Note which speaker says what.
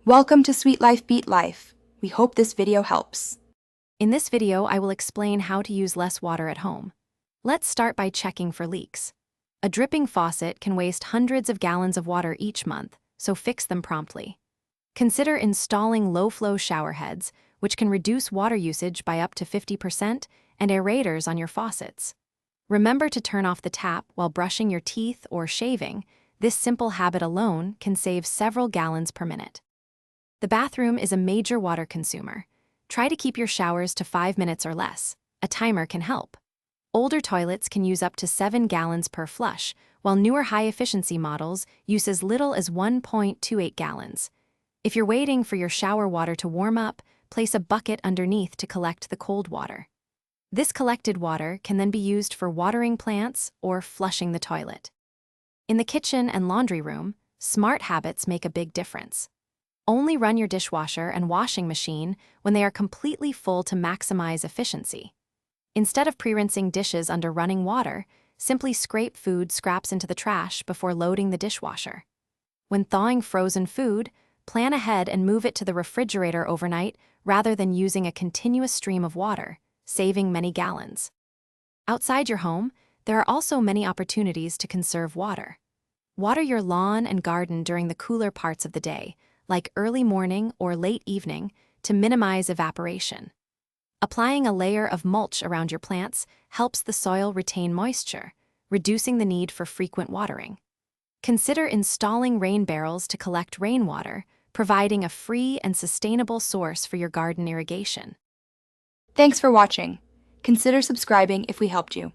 Speaker 1: Welcome to Sweet Life Beat Life. We hope this video helps.
Speaker 2: In this video, I will explain how to use less water at home. Let's start by checking for leaks. A dripping faucet can waste hundreds of gallons of water each month, so fix them promptly. Consider installing low-flow shower heads, which can reduce water usage by up to 50%, and aerators on your faucets. Remember to turn off the tap while brushing your teeth or shaving. This simple habit alone can save several gallons per minute. The bathroom is a major water consumer. Try to keep your showers to 5 minutes or less. A timer can help. Older toilets can use up to 7 gallons per flush, while newer high-efficiency models use as little as 1.28 gallons. If you're waiting for your shower water to warm up, place a bucket underneath to collect the cold water. This collected water can then be used for watering plants or flushing the toilet. In the kitchen and laundry room, smart habits make a big difference. Only run your dishwasher and washing machine when they are completely full to maximize efficiency. Instead of pre-rinsing dishes under running water, simply scrape food scraps into the trash before loading the dishwasher. When thawing frozen food, plan ahead and move it to the refrigerator overnight rather than using a continuous stream of water, saving many gallons. Outside your home, there are also many opportunities to conserve water. Water your lawn and garden during the cooler parts of the day, like early morning or late evening, to minimize evaporation. Applying a layer of mulch around your plants helps the soil retain moisture, reducing the need for frequent watering. Consider installing rain barrels to collect rainwater, providing a free and sustainable source for your garden irrigation.
Speaker 1: Thanks for watching. Consider subscribing if we helped you.